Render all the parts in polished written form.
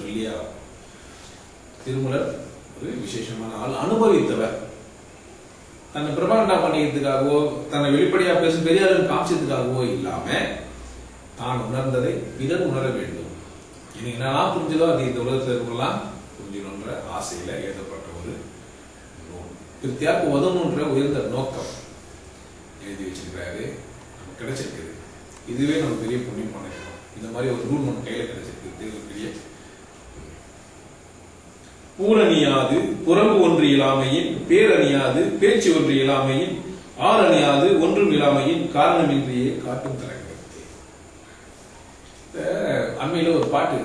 சொல்லியா. திருமூலர் ஒரு விசேஷமான ஆள், அனுபவித்தவர். தன்னை பிரபாகண்டா பண்ணிக்கிறதுக்காகவோ தன்னை வெளிப்படையா பேசும் பெரியாரும் காமிச்சதுக்காகவோ இல்லாம தான் உணர்ந்ததை பிறர் உணர வேண்டும். இன்னைக்கு நான் புரிஞ்சதோ அது இந்த உலகத்தில் இருக்கலாம் புரிஞ்சுக்கணுன்ற ஆசையில எழுதப்பட்ட ஒரு நூல். கிருத்தியாக்கு உதவணுன்ற உயர்ந்த நோக்கம் எழுதி வச்சிருக்கிறாரு. நமக்கு கிடைச்சிருக்குது. இதுவே நம்ம பெரிய புண்ணியம் பண்ணிருக்கோம். இந்த மாதிரி ஒரு நூல் நம்ம கையில கிடைச்சிருக்கு. பெரிய பூரணியாது புறம்பு ஒன்று இயலாமையின், பேரணியாது பேச்சு ஒன்று இயலாமையின், ஆரணியாது ஒன்றும் இயலாமையின் காரணமின்றியே காட்டும் தரங்கிறது. அண்மையில ஒரு பாட்டு,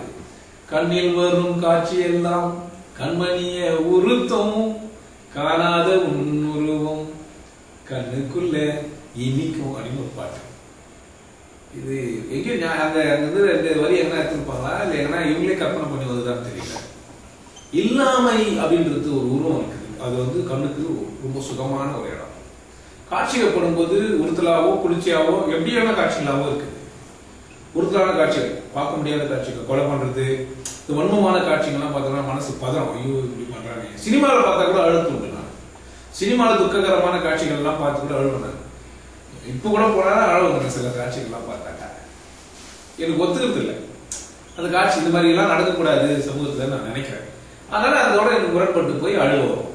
கண்ணில் வரும் காட்சி எல்லாம் கண்மணிய உருத்தம், காணாத உன்னுருவம் கண்ணுக்குள்ள இனிக்கும் அப்படின்னு ஒரு பாட்டு. இது எங்கேயும் அந்த ரெண்டு வரி என்ன எடுத்துருப்பாங்களா இல்ல எங்கன்னா இவங்களே கற்பனை பண்ணி வந்ததுதான் தெரியல. இல்லாமை அப்படின்றது ஒரு உருவம் இருக்குது. அது வந்து கண்ணுக்கு ரொம்ப சுகமான ஒரு இடம். காட்சியப்படும் போது உறுத்தலாவோ குளிர்ச்சியாவோ எப்படியான காட்சிகளாவோ இருக்குது. உறுத்தலான காட்சிகள், பார்க்க முடியாத காட்சிகள், கொலை பண்றது, இந்த வன்மமான காட்சிகள்லாம் பார்த்தோம்னா மனசு பதறம், ஐயோ இப்படி பண்றாங்க. சினிமாவில் பார்த்தா கூட அழுத்து உண்டு. நான் சினிமாவில் துக்ககரமான காட்சிகள் எல்லாம் பார்த்து கூட அழுவேன். இப்ப கூட போனா அழுவுங்க. சில காட்சிகள்லாம் பார்த்தாங்க எனக்கு ஒத்துக்கிறது இல்லை. அந்த காட்சி இந்த மாதிரி எல்லாம் நடக்கக்கூடாது சமூகத்துல நான் நினைக்கிறேன். அதனால அதோட எனக்கு முரண்பட்டு போய் அழுவோம்.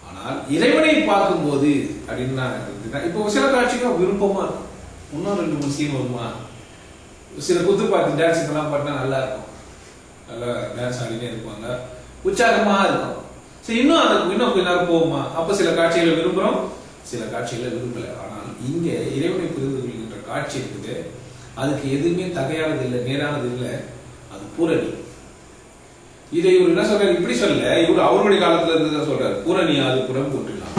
ஆனால் இறைவனை பார்க்கும்போது அப்படின்னு நான் இப்போ சில காட்சிகள் விருப்பமா இருக்கும். இன்னும் 2-3 சீன் வருமா, சில குத்து பாட்டு டான்ஸ் எல்லாம் பாட்டினா நல்லா இருக்கும். நல்லா டான்ஸ் ஆடினே இருப்பாங்க, உற்சாகமா இருக்கும். சரி, இன்னும் கொஞ்ச நேரம் போகுமா, அப்ப சில காட்சிகளை விரும்புறோம், சில காட்சிகளை விரும்பல. ஆனால் இங்க இறைவனை புரிந்து கொள்கின்ற காட்சி இருக்குது. அதுக்கு எதுவுமே தகையானது இல்லை, நேரானது இல்லை. அது பூரணி. இதை இவர் என்ன சொல்றாரு, இப்படி சொல்ல இவர் அவருடைய காலத்துல இருந்து சொல்றாரு. பூரணி அது புறம் போட்டுலாம்,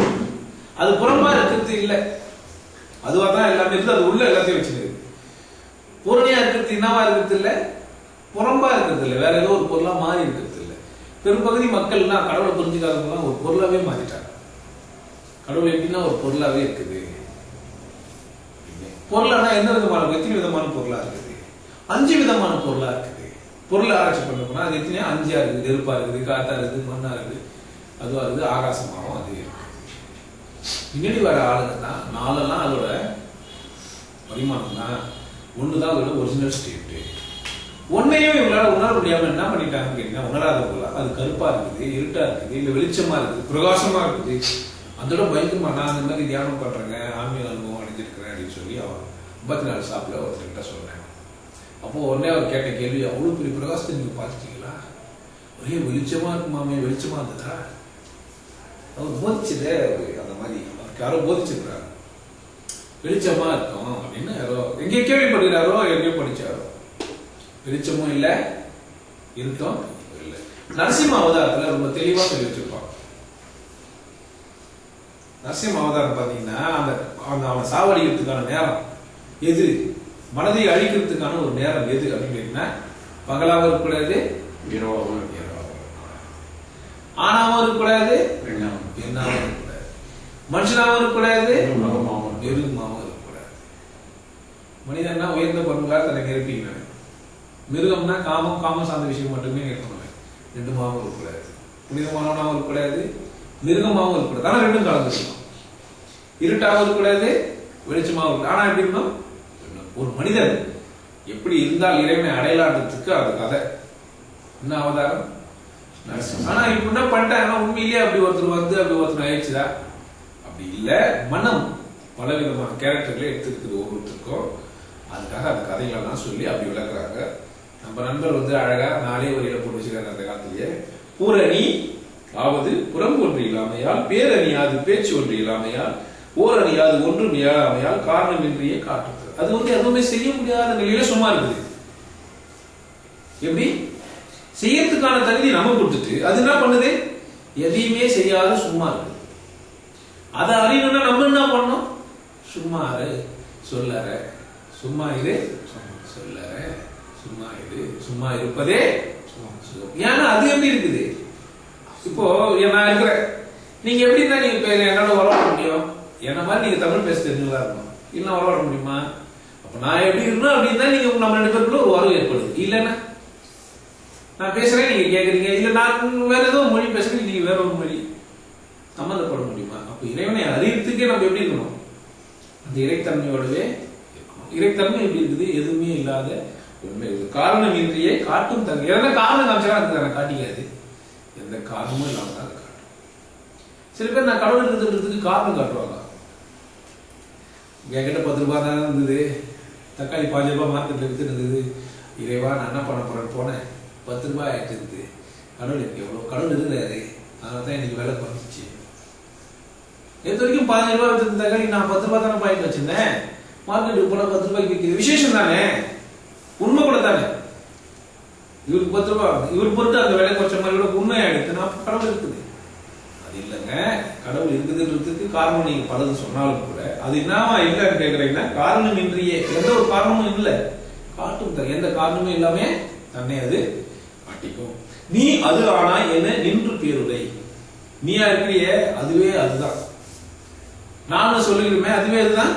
அது புறம்பா இருக்கிறது இல்லை, அதுவா தான் எல்லாமே இருக்கு. அது உள்ள எல்லாத்தையும் வச்சிருக்கு. பூரணியா இருக்கிறது என்னவா இருக்கிறது இல்லை, புறம்பா இருக்கிறது இல்லை, வேற ஏதோ ஒரு பொருளா மாறி இருக்கிறது இல்லை. பெரும்பகுதி மக்கள்னா கடவுளை புரிஞ்சுக்காதவங்க ஒரு பொருளாவே மாறிட்டாங்க. கடவுள் எப்படின்னா ஒரு பொருளாவே இருக்குது. பொருளானா எந்த விதமான, எத்தனை விதமான பொருளா இருக்குது? 5 விதமான பொருளா இருக்குது. பொருள் ஆராய்ச்சி பண்ண போனா அது எத்தனையோ 5ஆ இருக்குது. நெருப்பா இருக்குது, காத்தா இருக்குது, மண்ணா இருக்குது, அதுவா இருக்குது, ஆகாசமாகவும் அது இருக்கு. பின்னாடி வர ஆளுங்க தான் 4 அதோட பரிமாணம் தான். 1 தான் அதோட ஒரிஜினல் ஸ்டேட். ஒன்னையும் இவங்களால உணர முடியாம என்ன பண்ணிட்டாங்கன்னு கேட்டீங்கன்னா, உணராதவங்களா அது கருப்பா இருக்குது, இருட்டா இருக்குது, இல்ல வெளிச்சமா இருக்குது, பிரகாசமா இருக்குது. அதோட பயங்கரமா நான் இந்த மாதிரி தியானம் பண்றேங்க, ஆன்மீக அனுபவம் அடைஞ்சிருக்கிறேன் அப்படின்னு சொல்லி அவர் 54 ஷாப்ல ஒருத்தர்கிட்ட சொல்றேன். அப்போ உடனே அவர் கேட்ட கேள்வி, அவ்வளவு பெரிய பிரகாசத்தை நீங்க பார்த்துட்டீங்களா? ஒரே வெளிச்சமா இருக்குமாமே, வெளிச்சமா இருந்ததா? அவர் போதிச்சதே அந்த மாதிரி அவருக்கு யாரோ போதிச்சிருக்கிறாரு. வெளிச்சமா இருக்கும் அப்படின்னு யாரோ எங்கே கேள்விப்படுகிறாரோ, எங்கேயோ படிச்சாரோ. வெளிச்சமும் இல்லை, இருட்டும் இல்லை. நரசிம்ம அவதாரத்துல ரொம்ப தெளிவா சொல்லி வச்சிருப்பான். நரசிம்ம அவதாரம் பாத்தீங்கன்னா அந்த அவனை சாவடிக்கிறதுக்கான நேரம் எது, மனதை அழிக்கிறதுக்கான ஒரு நேரம் எது அப்படின்னு கேட்டீங்கன்னா, பகலாவும் இருக்கக்கூடாது, இரவாகவும் ஆணாவும் இருக்கக்கூடாது, பெண்ணாவும் இருக்கக்கூடாது, மனுஷனாவும் இருக்கக்கூடாது, மிருகமாவும் இருக்கக்கூடாது. மனிதன்னா உயர்ந்த பண்புகளா தன்னை நிரப்பிக்கணும். மிருகம்னா காமம் சார்ந்த விஷயம் மட்டுமே இருக்கணும். 2மாவும் இருக்கக்கூடாது, புனிதமானவனாவும் இருக்கக்கூடாது, மிருகமாவும் இருக்கக்கூடாது. ஆனா 2ம் கலந்துருக்கணும். இருட்டாவும் இருக்கக்கூடாது, வெளிச்சமாவும் இருக்கு. ஆனா எப்படி இருக்கணும்? ஒரு மனிதன் எப்படி இருந்தால் இறைவனை அடையலான்றதுக்கு அது கதை. என்ன அவதாரம்? ஆனா இப்ப என்ன பண்ணிட்டாங்கன்னா, உண்மையிலேயே அப்படி ஒருத்தர் வந்து அப்படி ஒருத்தர் ஆயிடுச்சுதா? அப்படி இல்ல. மனம் பல விதமான கேரக்டர்களை எடுத்துருக்குது ஒவ்வொருத்தருக்கும். அதுக்காக அந்த கதைகளெல்லாம் சொல்லி அப்படி விளக்குறாங்க. நம்ம நண்பர் வந்து அழகா 4 வரியில போட்டு வச்சுக்காங்க அந்த காலத்திலேயே. பூரணி ஆவது புறம் ஒன்று இல்லாமையால், பேரணியாது பேச்சு ஒன்று இல்லாமையால், ஓரணியாது ஒன்றும் இயலாமையால் காரணமின்றியே காட்டுறது. அது வந்து எதுவுமே செய்ய முடியாத நிலையில சும்மா இருக்குது. எப்படி செய்யறதுக்கான தகுதி நம்ம கொடுத்துட்டு அது என்ன பண்ணுது? எதையுமே செய்யாத சும்மா இருக்கு. அதை அறியணும்னா நம்ம என்ன பண்ணணும்? சும்மா இரு, சொல்லற, சும்மா இரு, சொல்லற, சும்மா இரு, சும்மா இருப்பதே. ஏன்னா அது எப்படி இருக்குது? இப்போ நான் இருக்கிறேன், நீங்க எப்படின்னா நீங்க என்னோட உறவாட முடியும்? என்ன மாதிரி நீங்க தமிழ் பேச தெரிஞ்சதா இருக்கணும், இல்லைன்னா உறவாட முடியுமா? அப்ப நான் எப்படி இருக்கணும் அப்படின்னா நீங்க நம்ம 2 பேருக்குள்ள ஒரு உறவு ஏற்படுது. இல்லைன்னா நான் பேசுறேன், நீங்க கேட்குறீங்க. இல்லை நான் வேற ஏதோ மொழி பேசுறேன், நீங்க வேற ஒரு மொழி. சம்மந்தப்பட முடியுமா? அப்போ இறைவனை அறியறதுக்கே நம்ம எப்படி இருக்கணும்? அந்த இறைத்தன்மையோடவே இருக்கணும். இறைத்தன்மை எப்படி இருக்குது? எதுவுமே இல்லாத உண்மை. காரணம் இன்றியே காட்டும் தன்மை. எந்த காரணம் காமிச்சா அதுக்கு காட்டிக்காது. எந்த காரணமும் இல்லாம தான் காட்டும். சில பேர் நான் கடவுள் இருக்குதுன்றதுக்கு காரணம் காட்டுவாங்க. என்கிட்ட 10 ரூபாய் தான் இருந்தது, தக்காளி 5 ரூபாய் மார்க்கெட்ல வித்து இருந்தது, இறைவா நான் என்ன பண்ண போறேன்னு போனேன், 10 ரூபாய் ஆயிட்டு இருக்குது. கடவுள் எனக்கு எவ்வளவு கடவுள் இருக்கிறாரு, அதனால தான் எனக்கு வேலை குறைஞ்சிச்சு. எது வரைக்கும் 15 ரூபாய் வித்து தக்காளி நான் 10 ரூபாய் தானே பாயிட்டு வச்சிருந்தேன், மார்க்கெட்டுக்கு போனா 10 ரூபாய்க்கு விற்கிது. விசேஷம் தானே, உண்மை கூட தானே. இவருக்கு 10 ரூபாய், இவர் பொறுத்து அந்த வேலை குறைச்ச மாதிரி கூட உண்மை ஆயிடுத்து. நான் கடவுள் இருக்குது அது இல்லைங்க. கடவுள் இருக்குதுன்றதுக்கு காரணம் நீங்க பலது சொன்னாலும் கூட அது என்னவா இல்லைன்னு கேட்கறீங்கன்னா, காரணம் இன்றியே எந்த ஒரு காரணமும் இல்லை காட்டும். எந்த காரணமும் இல்லாம தன்னை அது காட்டிக்கும். நீ அது ஆனா என்ன நின்று பேருரை. நீயா இருக்கிறிய அதுவே அதுதான். நானும் சொல்லிடுமே அதுவே அதுதான்.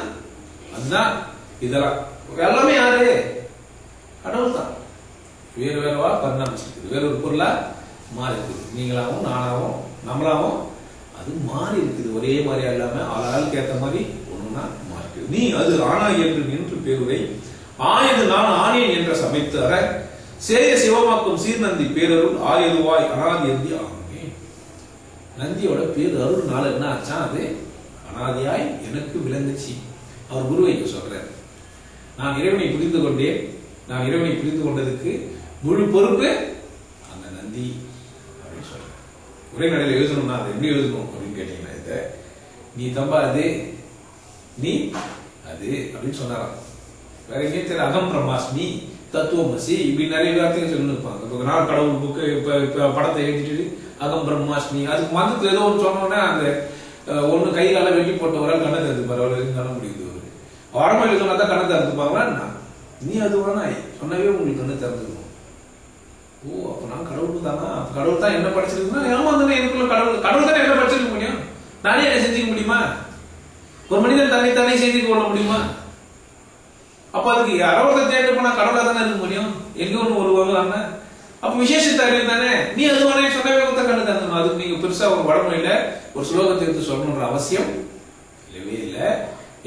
அதுதான் இதெல்லாம் எல்லாமே யாரு? கடவுள் தான். வேறு வேறவா பரிணாமிச்சிருக்குது, வேற ஒரு பொருளா மாறி இருக்குது. நீங்களாவும் நானாவும் நம்மளாவும் அது மாறி இருக்குது. ஒரே மாதிரி இல்லாம ஆளாளுக்கு ஏற்ற மாதிரி ஒண்ணுன்னா மாறி இருக்குது. நீ அது ஆனா என்று நின்று பேருரை. ஆயது நான் ஆனேன் என்ற சமைத்தர சேய சிவமாக்கும் சீர்நந்தி பேரருள் ஆயதுவாய் அனாதி எந்தி ஆகுமே. நந்தியோட பேர் அருள் நாள் என்ன ஆச்சா? அது அனாதியாய் எனக்கு விளங்குச்சு. அவர் குருவைக்கு சொல்றாரு, நான் இறைவனை புரிந்து கொண்டேன், நான் இறைவனை புரிந்து கொண்டதுக்கு முழு பொறுப்பு அந்த நந்தி அப்படின்னு சொல்றேன். உரைநடையில எழுதணும்னா அதை எப்படி எழுதணும் அப்படின்னு கேட்டீங்கன்னா, இத நீ தம்பா அது, நீ அது அப்படின்னு சொன்னாராம். வேற எங்கேயும் தெரியல. அகம் பிரம்மாஸ்மி, தத்துவமசி, இப்படி நிறைய வார்த்தைகள் சொல்லிருப்பாங்க. நான் கடவுள் புக்கு இப்ப படத்தை எழுதிட்டு அகம் பிரம்மாஸ்மி, அதுக்கு மந்தத்துல ஏதோ ஒன்று சொன்னோன்னா அந்த ஒண்ணு கை கால வெட்டி போட்டவரால் கண்ணை தடுத்து பரவாயில்ல கண்ண முடியுது. ஆரம்ப எழுதுனா தான் கண்ணை தடுத்துப்பாங்க. நீ அது வேணா சொன்னவே உங்களுக்கு கண்ணை திறந்துக்கணும். ஓ அப்ப நான் கடவுள் தானா? கடவுள் தான் என்ன படிச்சிருக்குன்னா, ஏமா தானே எனக்குள்ள கடவுள், கடவுள் தானே என்ன படிச்சிருக்க முடியும்? நானே என்ன செஞ்சுக்க முடியுமா? ஒரு மனிதன் தன்னை தானே செய்து கொள்ள முடியுமா? அப்ப அதுக்கு அறவத்தை தேடி போனா கடவுளா தானே இருக்க முடியும். எங்க ஒண்ணு ஒரு வருவாங்க. அப்ப விசேஷத்தை அறிவு தானே. நீ அது வேணா சொன்னவே கண்ணு திறந்துக்கணும். அதுக்கு நீங்க பெருசா ஒரு வடமொழியில ஒரு ஸ்லோகத்தை எடுத்து சொல்லணுன்ற அவசியம் இல்லவே இல்லை.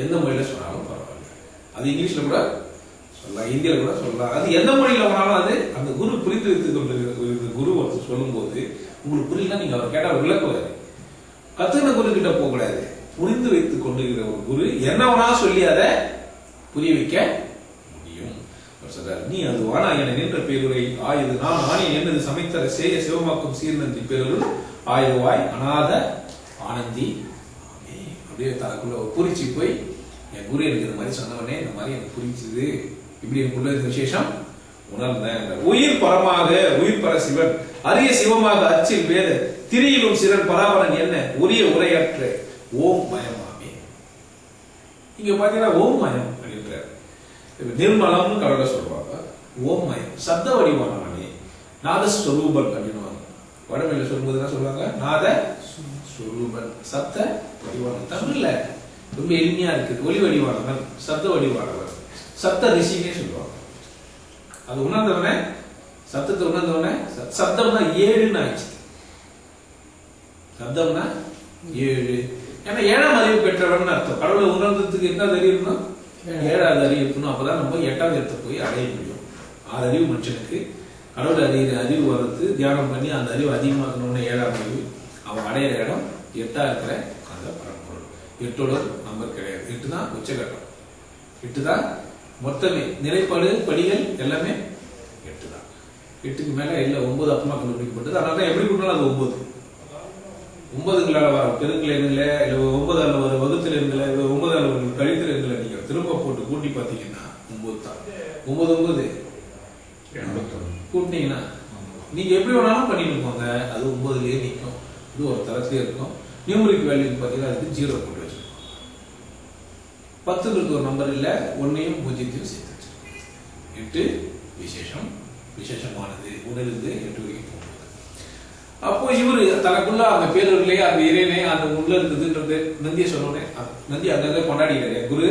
எந்த மொழியில சொன்னாலும் பரவாயில்ல. அது இங்கிலீஷ்ல கூட சொல்லலாம், ஹிந்தியில கூட சொல்லலாம். அது எந்த மொழியில போனாலும் அது அந்த குரு புரிந்து வைத்துக் கொண்டு குரு ஒருத்தர் சொல்லும் போது உங்களுக்கு புரியல, நீங்க அவர் கேட்டா விளக்குவாரு. கத்துக்கின குரு கிட்ட போக கூடாது. புரிந்து வைத்துக் கொண்டிருக்கிற ஒரு குரு என்ன வேணா சொல்லி அதை புரிய வைக்க முடியும். சொல்றாரு, நீ அது வானா என நின்ற பேருரை ஆயுது நான் ஆனேன் என்னது சமைத்தர சேய சிவமாக்கும் சீர்நந்தி பேருள் ஆயுவாய் அநாத ஆனந்தி. அப்படியே தனக்குள்ள புரிச்சு போய் என் குரு எனக்கு இந்த மாதிரி சொன்னவனே இந்த மாதிரி எனக்கு புரிச்சுது, இப்படி எனக்குள்ள இந்த விசேஷம் உணர்ந்தேன். உயிர் பரமாக உயிர் பர சிவன் அரிய சிவமாக அச்சில் வேத திரியிலும் சிறன் பராபரன் என்ன உரிய உரையற்ற ஓம் மயமாமே. இங்க பாத்தீங்கன்னா ஓம் மயம் அப்படின்றார். நிர்மலம்னு கடவுளை சொல்லுவாங்க. ஓம் மயம் சப்த வடிவானவனே நாதஸ்வரூபன் அப்படின்னு வடமொழியில சொல்லும்போது என்ன சொல்லுவாங்க? நாத ஸ்வரூபன் சப்த வடிவானவன். தமிழ்ல ரொம்ப எளிமையா இருக்குது. ஒளி வடிவானவன், சப்த வடிவானவன், சப்த ரிஷினே சொல்லுவாங்க. அது உணர்ந்தவனே, சப்தத்தை உணர்ந்தவனே. சப்தம்னா 7ன்னு ஆயிடுச்சு. சப்தம்னா 7. ஏன்னா 7ஆம் அறிவு பெற்றவன் அர்த்தம். கடவுளை உணர்ந்ததுக்கு என்ன அறிவு இருக்கணும்? 7வது அறிவு இருக்கணும். அப்பதான் நம்ம 8ஆவது இடத்தை போய் அடைய முடியும். 6 அறிவு மனுஷனுக்கு கடவுள் அறிவு வர்றது தியானம் பண்ணி அந்த அறிவு அதிகமாக்கணும்னு 7ஆம் அறிவு. அவன் அடையிற இடம் 8ஆ இருக்கிற அந்த பரம்பொருள். 8ஓட நம்பர் கிடையாது. 8 தான் உச்சகட்டம். 8 தான் மொத்தமே. நிலைப்பாடு படிகள் எல்லாமே 8 தான். 8க்கு மேல இல்ல 9 அப்பமா கண்டுபிடிக்கப்பட்டது. அதனால எப்படி பண்ணாலும் அது 9. 9ங்களால வர பெருங்கில இல்ல 9ஆல வர வகுத்துல இருந்தல 9ஆல வர கழித்துல இருந்தல நீங்க திரும்ப போட்டு கூட்டி பாத்தீங்கன்னா 9 தான். 9 9 81 கூட்டினீங்கன்னா நீங்க எப்படி வேணாலும் பண்ணிட்டு போங்க, அது 9லயே நிற்கும். இது ஒரு தரத்திலே இருக்கும். நியூமரிக் வேல்யூ பாத்தீங்கன்னா அதுக்கு 0 போட்டு வச்சிருக்கோம். 10க்கு ஒரு நம்பர் இல்ல, 1ஐயும் 0ஐயும் சேர்த்து வச்சிருக்கோம். 8 விசேஷம், விசேஷமானது உணர்ந்து 8 வரைக்கும் போகுது. அப்போ இவரு தனக்குள்ள அந்த பேரூர்லயே அந்த இறைவனே அந்த உள்ள இருக்குதுன்றது நந்தியை சொன்னோடனே நந்தி அங்க கொண்டாடிக்கிறாரு. குரு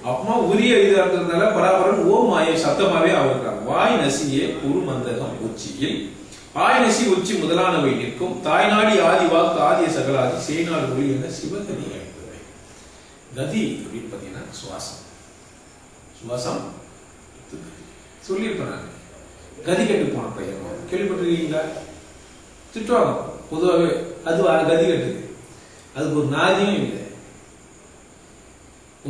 அப்பமா உரிய இதா இருக்கிறதுனால பராபரன் ஓ மாயை சத்தமாவே ஆகிருக்காங்க. வாய் நசியே குரு மந்தகம் உச்சியில் ஆய் நசி உச்சி முதலானவை நிற்கும் தாய்நாடி ஆதி வாக்கு ஆதிய சகலாதி செய்நாடு ஒளி என சிவகதி அளிப்பவை. கதி அப்படின்னு பாத்தீங்கன்னா சுவாசம். சுவாசம் சொல்லியிருப்பேன். கதி கட்டு போன பையன் கேள்விப்பட்டிருக்கீங்களா? திட்டுவாங்க பொதுவாகவே. அது கதி கட்டுது. அதுக்கு ஒரு நாதியும் இல்லை.